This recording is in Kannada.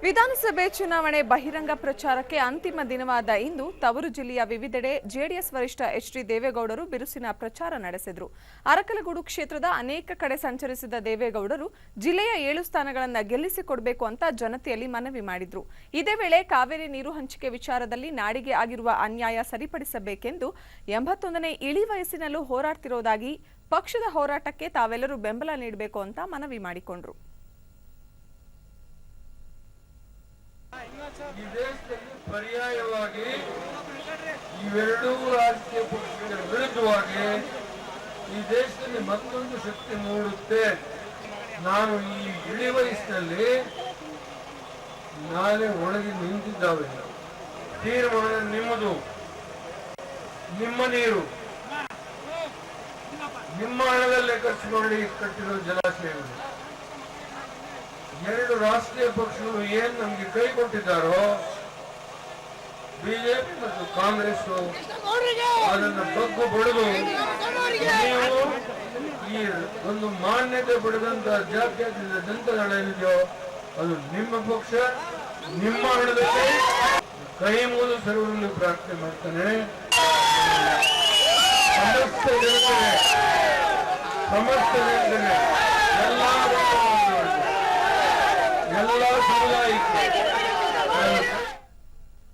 ವಿಧಾನಸಭೆ ಚುನಾವಣೆ ಬಹಿರಂಗ ಪ್ರಚಾರಕ್ಕೆ ಅಂತಿಮ ದಿನವಾದ ಇಂದು ತವರು ಜಿಲ್ಲೆಯ ವಿವಿಧೆಡೆ ಜೆಡಿಎಸ್ ವರಿಷ್ಠ ಎಚ್.ಡಿ. ದೇವೇಗೌಡರು ಬಿರುಸಿನ ಪ್ರಚಾರ ನಡೆಸಿದರು. ಅರಕಲಗೂಡು ಕ್ಷೇತ್ರದ ಅನೇಕ ಕಡೆ ಸಂಚರಿಸಿದ ದೇವೇಗೌಡರು ಜಿಲ್ಲೆಯ 7 ಸ್ಥಾನಗಳನ್ನು ಗೆಲ್ಲಿಸಿಕೊಡಬೇಕು ಅಂತ ಜನತೆಯಲ್ಲಿ ಮನವಿ ಮಾಡಿದ್ರು. ಇದೇ ವೇಳೆ ಕಾವೇರಿ ನೀರು ಹಂಚಿಕೆ ವಿಚಾರದಲ್ಲಿ ನಾಡಿಗೆ ಆಗಿರುವ ಅನ್ಯಾಯ ಸರಿಪಡಿಸಬೇಕೆಂದು 81ನೇ ಇಳಿ ವಯಸ್ಸಿನಲ್ಲೂ ಹೋರಾಡ್ತಿರೋದಾಗಿ ಪಕ್ಷದ ಹೋರಾಟಕ್ಕೆ ತಾವೆಲ್ಲರೂ ಬೆಂಬಲ ನೀಡಬೇಕು ಅಂತ ಮನವಿ ಮಾಡಿಕೊಂಡ್ರು. ಈ ದೇಶದಲ್ಲಿ ಪರ್ಯಾಯವಾಗಿ ಇವೆರಡೂ ರಾಜಕೀಯ ಪಕ್ಷಗಳ ವಿರುದ್ಧವಾಗಿ ಈ ದೇಶದಲ್ಲಿ ಮತ್ತೊಂದು ಶಕ್ತಿ ಮೂಡುತ್ತೆ. ನಾನು ಈ ಇಳಿ ವಯಸ್ಸಿನಲ್ಲಿ ನಾನೇ ಒಳಗೆ ನಿಂತಿದ್ದಾವೆ. ತೀರ್ಮಾನ ನಿಮ್ಮದು, ನಿಮ್ಮ ನೀರು ನಿಮ್ಮ ಹಣದಲ್ಲೇ ಖರ್ಚು ಮಾಡಿ ಕಟ್ಟಿರೋ ಜಲಾಶಯಗಳು. 2 ರಾಷ್ಟ್ರೀಯ ಪಕ್ಷಗಳು ಏನ್ ನಮ್ಗೆ ಕೈ ಕೊಟ್ಟಿದ್ದಾರೋ ಬಿಜೆಪಿ ಮತ್ತು ಕಾಂಗ್ರೆಸ್ ಅದನ್ನು ಬಗ್ಗು ಬಡಿದು ನೀವು ಈ ಒಂದು ಮಾನ್ಯತೆ ಪಡೆದಂತ ಜಾತ್ಯತೀತ ಜನತಾದಳ ಏನಿದೆಯೋ ಅದು ನಿಮ್ಮ ಪಕ್ಷ, ನಿಮ್ಮ ಹಣದಲ್ಲಿ ಕೈ ಮುಗಿದು ಸರ್ವರಲ್ಲಿ ಪ್ರಾರ್ಥನೆ ಮಾಡ್ತಾನೆ. ಸಮಸ್ತ ಜನತೆ ಎಲ್ಲ ಸಮುದಾಯಕ್ಕೆ